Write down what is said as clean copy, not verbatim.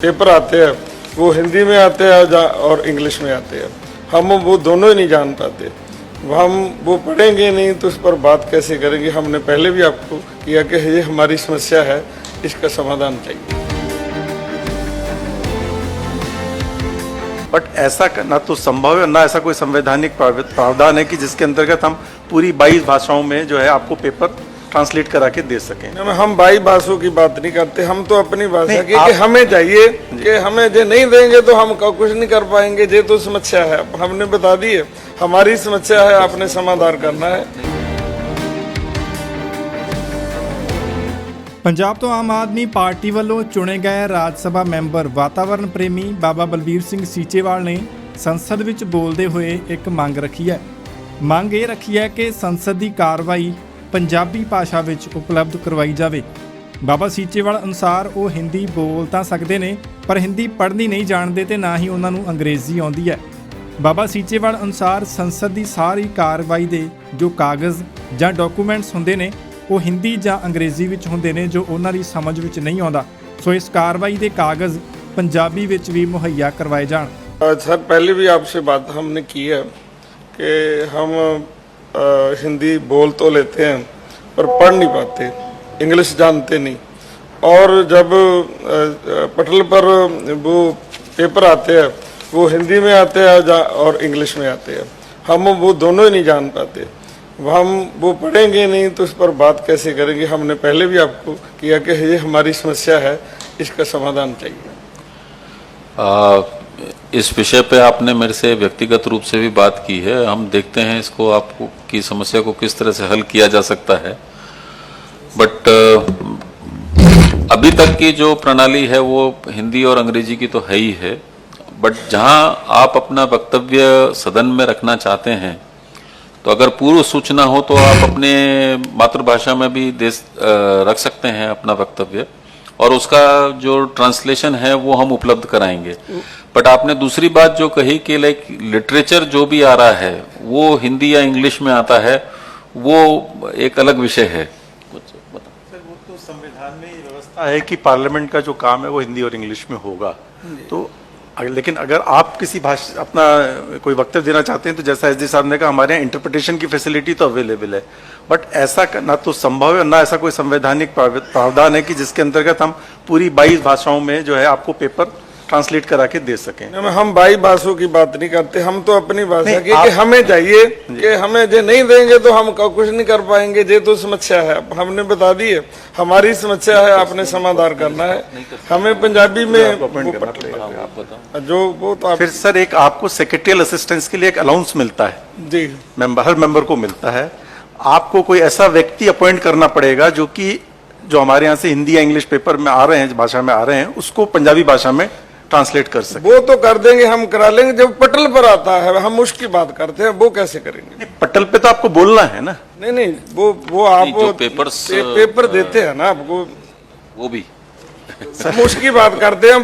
Paper आते हैं वो हिंदी में आते हैं और इंग्लिश में आते हैं। हम वो दोनों ही नहीं जान पाते। हम वो पढ़ेंगे नहीं तो उस पर बात कैसे करेंगे। हमने पहले भी आपको किया कि ये हमारी समस्या है, इसका समाधान चाहिए। बट ऐसा ना तो संभव है, ना ऐसा कोई संवैधानिक प्रावधान है कि जिसके अंतर्गत हम पूरी 22 भाषाओं में जो है आपको पेपर ट्रांसलेट करा के दे सकें। हम 22 भाषाओं की बात नहीं करते, हम तो अपनी भाषा की कि हमें चाहिए कि हमें जो नहीं देंगे तो हम कुछ नहीं कर पाएंगे। ये तो समस्या है, हमने बता दी है, हमारी समस्या है, आपने समाधान करना है। ਪੰਜਾਬ ਤੋਂ ਆਮ ਆਦਮੀ ਪਾਰਟੀ ਵੱਲੋਂ ਚੁਣੇ ਗਏ ਰਾਜ ਸਭਾ ਮੈਂਬਰ ਵਾਤਾਵਰਣ ਪ੍ਰੇਮੀ ਬਾਬਾ ਬਲਬੀਰ ਸਿੰਘ ਸੀਚੇਵਾਲ ਨੇ ਸੰਸਦ ਵਿੱਚ ਬੋਲਦੇ ਹੋਏ ਇੱਕ ਮੰਗ ਰੱਖੀ ਹੈ। ਮੰਗ ਇਹ ਰੱਖੀ ਹੈ ਕਿ ਸੰਸਦ ਦੀ ਕਾਰਵਾਈ ਪੰਜਾਬੀ ਭਾਸ਼ਾ ਵਿੱਚ ਉਪਲਬਧ ਕਰਵਾਈ ਜਾਵੇ। ਬਾਬਾ ਸੀਚੇਵਾਲ ਅਨੁਸਾਰ ਉਹ ਹਿੰਦੀ ਬੋਲ ਤਾਂ ਸਕਦੇ ਨੇ ਪਰ ਹਿੰਦੀ ਪੜ੍ਹਨੀ ਨਹੀਂ ਜਾਣਦੇ ਤੇ ਨਾ ਹੀ ਉਹਨਾਂ ਨੂੰ ਅੰਗਰੇਜ਼ੀ ਆਉਂਦੀ ਹੈ। ਬਾਬਾ ਸੀਚੇਵਾਲ ਅਨੁਸਾਰ ਸੰਸਦ ਦੀ ਸਾਰੀ ਕਾਰਵਾਈ ਦੇ ਜੋ ਕਾਗਜ਼ ਜਾਂ ਡਾਕੂਮੈਂਟਸ ਹੁੰਦੇ ਨੇ ਉਹ ਹਿੰਦੀ ਜਾਂ ਅੰਗਰੇਜ਼ੀ ਵਿੱਚ ਹੁੰਦੇ ਨੇ ਜੋ ਉਹਨਾਂ ਦੀ ਸਮਝ ਵਿੱਚ ਨਹੀਂ ਆਉਂਦਾ। ਸੋ ਇਸ ਕਾਰਵਾਈ ਦੇ ਕਾਗਜ਼ ਪੰਜਾਬੀ ਵਿੱਚ ਵੀ ਮੁਹੱਈਆ ਕਰਵਾਏ ਜਾਣ। सर पहले भी आपसे बात हमने की है कि हम हिंदी बोल तो लेते हैं पर पढ़ नहीं पाते, इंग्लिश जानते नहीं। और जब पटल पर वो पेपर आते हैं वो हिंदी में आते हैं और इंग्लिश में आते हैं। हम वो दोनों ही नहीं जान पाते। हम वो पढ़ेंगे नहीं तो उस पर बात कैसे करेंगे। हमने पहले भी आपको किया कि ये हमारी समस्या है, इसका समाधान चाहिए। इस विषय पे आपने मेरे से व्यक्तिगत रूप से भी बात की है। हम देखते हैं इसको आपको की समस्या को किस तरह से हल किया जा सकता है। बट अभी तक की जो प्रणाली है वो हिंदी और अंग्रेजी की तो है ही है। बट जहां आप अपना वक्तव्य सदन में रखना चाहते हैं तो अगर पूर्व सूचना हो तो आप अपने मातृभाषा में भी रख सकते हैं अपना वक्तव्य और उसका जो ट्रांसलेशन है वो हम उपलब्ध कराएंगे। बट आपने दूसरी बात जो कही कि लाइक लिटरेचर जो भी आ रहा है वो हिंदी या इंग्लिश में आता है, वो एक अलग विषय है। सर वो तो संविधान में व्यवस्था है कि पार्लियामेंट का जो काम है वो हिंदी और इंग्लिश में होगा। तो लेकिन अगर आप किसी भाषा अपना कोई वक्तव्य देना चाहते हैं तो जैसा एसडी साहब ने कहा हमारे यहाँ इंटरप्रिटेशन की फैसिलिटी तो अवेलेबल है। बट ऐसा ना तो संभव है, ना ऐसा कोई संवैधानिक प्रावधान है कि जिसके अंतर्गत हम पूरी 22 भाषाओं में जो है आपको पेपर ट्रांसलेट करा के दे सकें। हम 22 भाषाओं की बात नहीं करते, हम तो अपनी भाषा की कि हमें चाहिए कि हमें जो नहीं देंगे तो हम कुछ नहीं कर पाएंगे। ये तो समस्या है, हमने बता दी है, हमारी समस्या है, आपने समाधान करना है। हमें पंजाबी में जो वो तो फिर सर एक आपको सेक्रेटरियल असिस्टेंस के लिए एक अलाउंस मिलता है जी, हर मेंबर को मिलता है। आपको कोई ऐसा व्यक्ति अपॉइंट करना पड़ेगा जो कि जो हमारे यहाँ से हिंदी या इंग्लिश पेपर में आ रहे हैं, भाषा में आ रहे हैं, उसको पंजाबी भाषा में ट्रांसलेट कर सके। वो तो कर देंगे, हम करा लेंगे। जब पटल पर आता है हम उसकी बात करते हैं, वो कैसे करेंगे। पटल पे तो आपको बोलना है ना। नहीं वो आप जो पेपर देते हैं ना आपको, वो भी हम उसकी बात करते हैं।